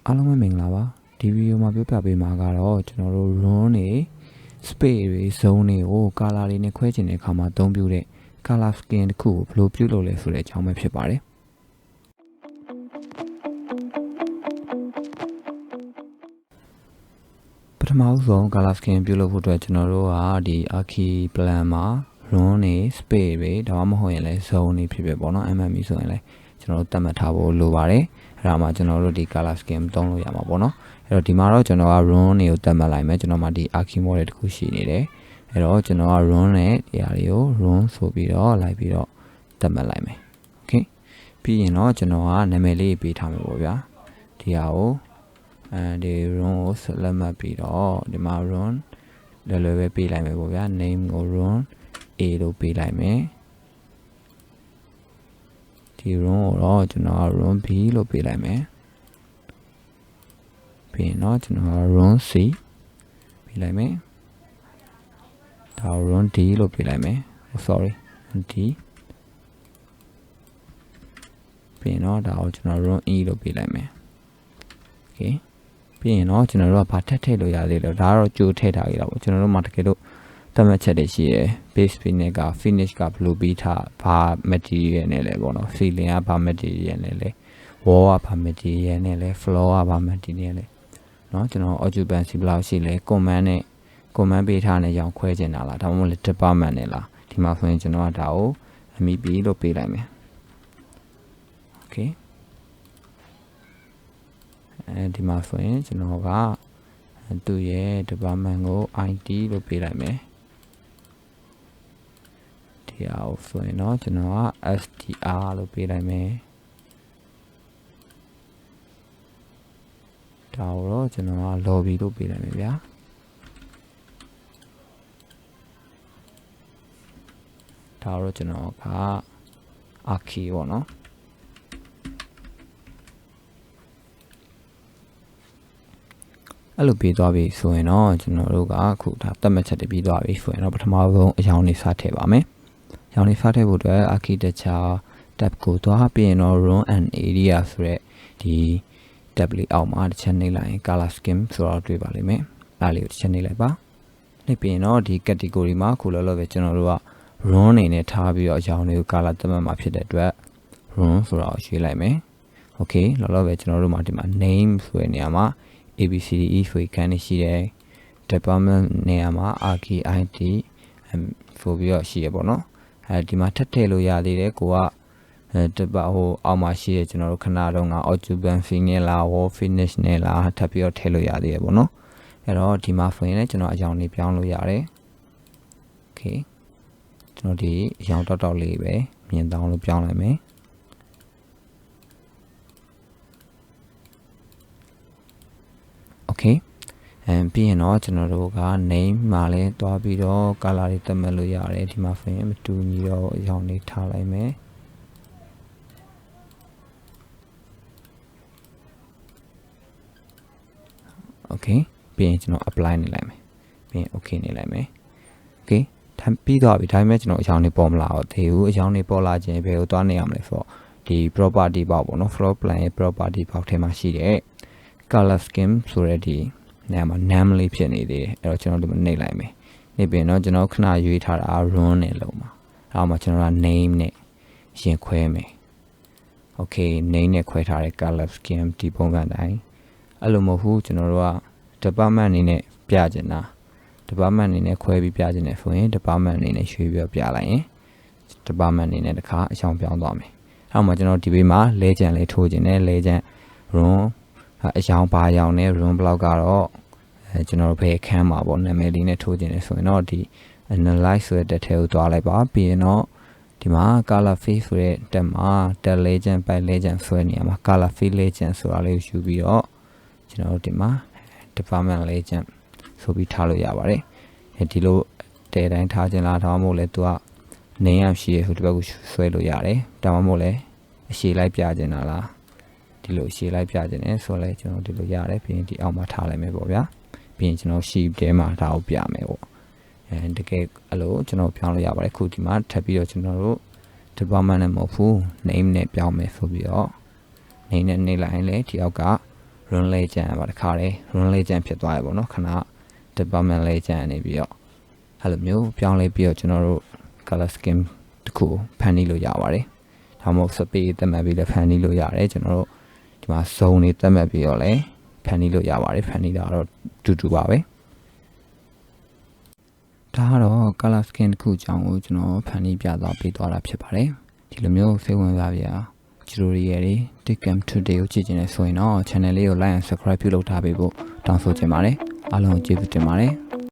အားလုံးပဲမင်္ဂလာပါဒီဗီဒီယိုမှာပြောပြပေးမှာကတော့ကျွန်တော်တို့ run တွေ space တွေ zone တွေကို color တွေနဲ့ခွဲချင်တဲ့အခါမှာအသုံးပြုတဲ့ color scheme တစ်ခုကိုဘယ်လိုပြုလုပ်လဲဆိုတဲ့အကြောင်းပဲဖြစ်ပါတယ်ပထမဆုံး color scheme ပြုလုပ်ဖို့အတွက်ကျွန်တော်တို့ကဒီ archi plan မှာ run တွေ space တွေဒါမှမဟုတ်ရင်လည်း zone တွေဖြစ်ဖြစ်ပေါ့နော် MME ဆိုရင်လည်းကျွန်တော်တို့သတ်မှတ်ထားဖို့လိုပါတယ်အဲ့ဒါမှကျွန်တော်တို့ဒီ color scheme သုံးလို့ရမှာပေါ့နော်အဲ့တော့ဒီမှာတော့ကျွန်တော်က run တွေကိုသတ်မှတ်လိုက်မယ်ကျွန်တော်မှာဒီ archi model တစ်ခုရှိနေတယ်အဲ့တော့ကျွန်တော်က run နဲ့ဒီဟာတွေကို run ဆိုပြီးတော့လိုက်ပြီးတော့သတ်မှတ်လိုက်မယ် okay ပြီးရင်တော့ကျွန်တော်ကနာမည်လေးပေးထားမယ်ပေါ့ဗျာဒီဟာကိုဒီ run ကိုဆက်လက်မှတ်ပြီးတော့ဒီမှာ run လွယ်လွယ်ပဲပေးလိုက်မယ်ပေါ့ဗျာ name ကို run a လို့ပေးလိုက်မယ်ဒီ run ကိုတော့ကျွန်တော်က run b လို့ပေးလိုက်မယ်ပြီးရင်တော့ကျွန်တော်က run c ပေးလိုက်မယ်ဒါ run d လို့ပေးလိုက်မယ် sorry d ပြီးရင်တော့ဒါကိုကျွန်တော် run e လို့ပေးလိုက်မယ် okay ပြီးရင်တော့ကျွန်တော်တို့ကဘာထပ်ထည့်လို့ရသေးလဲဒါကတော့ကြိုထည့်ထားကြတာပေါ့ကျွန်တော်တို့မှာတကယ်လို့သတ်မှတ်ချက်တွေရှိရယ် base finish က finish ကဘယ်လိုပြီးထားဘာ material နဲ့လဲပေါ့နော် ceiling ကဘာ material နဲ့လဲ wall ကဘာ material နဲ့လဲ floor ကဘာ material နဲ့เนาะကျွန်တော် occupancy ဘယ်လောက်ရှိလဲ command ပေးထားတဲ့ကြောင့်ခွဲချင်တာလားဒါမှမဟုတ်လေ department နဲ့လားဒီမှာဆိုရင်ကျွန်တော်ကဒါကို MEP လို့ပေးလိုက်မယ် okay ဒီမှာဆိုရင်ကျွန်တော်ကသူ့ရဲ့ department ကို ID လို့ပေးလိုက်မယ်ဒီအောင်ဆိုရင်တော့ကျွန်တော်က STR လို့ပေးလိုက်မယ်ဒါတော့ကျွန်တော်က lobby လို့ပေးလိုက်မယ်ဗျာဒါတော့ကျွန်တော်က archi ပေါ့နော်အဲ့လိုပြီးသွားပြီဆိုရင်တော့ကျွန်တော်တို့ကအခုဒါသတ်မှတ်ချက်တွေပြီးသွားပြီဆိုရင်တော့ပထမဆုံးအကြောင်းလေးစထည့်ပါမယ်အကြောင်းလေးစထည့်ဖို့အတွက် architecture tab ကိုသွားပြီးရင်တော့ run and area ဆိုတဲ့ဒီ tab လေးအောက်မှာတစ်ချက်နှိပ်လိုက်ရင် color scheme ဆိုတော့တွေ့ပါလိမ့်မယ်အဲ့လေးကိုတစ်ချက်နှိပ်လိုက်ပါနှိပ်ပြီးရင်တော့ဒီ category မှာခုလောလောပဲကျွန်တော်တို့က run နေနဲ့ထားပြီးတော့အကြောင်းလေးကို color သတ်မှတ်မှာဖြစ်တဲ့အတွက် run ဆိုတော့ရွှေ့လိုက်မယ် okay လောလောပဲကျွန်တော်တို့မှာဒီမှာ name ဆိုတဲ့နေရာမှာABCDE ဆိုပြီးခံနေရှိတယ် department နေရာမှာ archi ID ဆိုပြီးတော့ရှိရပေါ့နော်အဲဒီမှာထပ်ထည့်လို့ရသေးတယ်ကိုကဟိုအောက်မှာရှိရကျွန်တော်တို့ခဏတော့ငါ occupancy နဲ့လား wall finish နဲ့လားထပ်ပြီးတော့ထည့်လို့ရသေးရပေါ့နော်အဲ့တော့ဒီမှာဆိုရင်လည်းကျွန်တော်အကြောင်းလေးပြောင်းလို့ရတယ် okay ကျွန်တော်ဒီအကြောင်းတောက်လေးပဲမြင်တောင်းလို့ပြောင်းလိုက်မယ်okay ပြီးရင်တော့ကျွန်တော်တို့က name မှာလဲတွားပြီးတော့ color တွေသတ်မှတ်လို့ရတယ်ဒီမှာဆိုရင်မတူညီတော့အကြောင်းလေးထားလိုက်မယ် okay ပြီးရင်ကျွန်တော် apply နေလိုက်မယ်ပြီးရင် okay နေလိုက်မယ် okay ပြီးသွားပြီဒါပေမဲ့ကျွန်တော်အကြောင်းလေးပေါ်မလာတော့သေးဘူးအကြောင်းလေးပေါ်လာခြင်းဘယ်ကိုသွားနေရမလဲဆိုတော့ဒီ property ပေါက်ပေါ့နော် floor plan ရဲ့ property ပေါက်ထဲမှာရှိတဲ့ color scheme ဆိုတဲ့ဒီနေရာမှာ name လေးဖြစ်နေသေးတယ်အဲ့တော့ကျွန်တော်ဒီမှာနှိပ်လိုက်မယ်နှိပ်ပြီးတော့ကျွန်တော်ခဏရွေးထားတာ run နဲ့လုံးမှာအဲ့မှာကျွန်တော်က name နဲ့ရင်ခွဲမယ် okay name နဲ့ခွဲထားတဲ့ color scheme ဒီပုံစံတိုင်းအဲ့လိုမဟုတ်ဘူးကျွန်တော်တို့က department အနေနဲ့ပြချင်တာ department အနေနဲ့ခွဲပြီးပြချင်တယ်ဆိုရင် department အနေနဲ့ရွှေ့ပြီးပြလိုက်ရင် department အနေနဲ့တစ်ခါအချောင်းပြောင်းသွားမယ်အဲ့မှာကျွန်တော်ဒီဘေးမှာ legend လေးထိုးခြင်းနဲ့ legend run အကြောင်းဘာရောင်နဲ့ room block ကတော့ကျွန်တော်တို့ဘယ်ခန်းမှာပေါ့နာမည်လေးနဲ့ထိုးခြင်းလဲဆိုရင်တော့ဒီ analyze ဆိုတဲ့ထဲကိုတွားလိုက်ပါပြီးရင်တော့ဒီမှာ color fill ဆိုတဲ့တက်မှာ tab legend by legend ဆွဲနေရမှာ color fill legend ဆိုတာလေးကိုယူပြီးတော့ကျွန်တော်တို့ဒီမှာ department legend ဆိုပြီးထားလို့ရပါတယ်ဒီလိုတဲတိုင်းထားခြင်းလားဒါမှမဟုတ်လဲသူက name ရရှိရဆိုဒီဘက်ကိုဆွဲလို့ရတယ်ဒါမှမဟုတ်လဲအရှည်လိုက်ပြခြင်းလားဒီလိုရှည်လိုက်ပြခြင်းနဲ့ဆိုလဲကျွန်တော်ဒီလိုရတယ်ပြီးရင်ဒီအောက်မှာထားလိုက်မယ်ပေါ့ဗျာပြီးရင်ကျွန်တော် sheet ထဲမှာဒါကိုပြမယ်ပေါ့တကယ်အဲ့လိုကျွန်တော်ပြောင်းလို့ရပါတယ်ခုဒီမှာထပ်ပြီးတော့ကျွန်တော်တို့ department နဲ့မဟုတ်ဘူး name နဲ့ပြောင်းမယ်ဆိုပြီးတော့ name နဲ့နှိပ်လိုက်ရင်လေဒီအောက်က run လေးကျန်ပါတခါလေ run လေးကျန်ဖြစ်သွားရပေါ့နော်ခဏ department လေးကျန်နေပြီးတော့အဲ့လိုမျိုးပြောင်းလဲပြီးတော့ကျွန်တော်တို့ color scheme တစ်ခုဖန်တီးလို့ရပါတယ်ဒါမှမဟုတ် space သတ်မှတ်ပြီးလည်းဖန်တီးလို့ရတယ်ကျွန်တော်တို့ဒီမှာ zone တွေသတ်မှတ်ပြီးတော့လည်းဖန်တီးလို့ရပါတယ်ဖန်တီးတာတော့တူပါပဲဒါကတော့ color scheme တစ်ခုအကြောင်းကိုကျွန်တော်ဖန်တီးပြသွားပေးသွားတာဖြစ်ပါတယ်ဒီလိုမျိုးစိတ်ဝင်စားပြtutorial တွေ Tickcam Today ကိုကြည့်ကြနေဆိုရင်တော့ channel လေးကို like and subscribe ပြုလုပ်ထားပေးဖို့တောင်းဆိုချင်ပါတယ်အားလုံးကျေးဇူးတင်ပါတယ်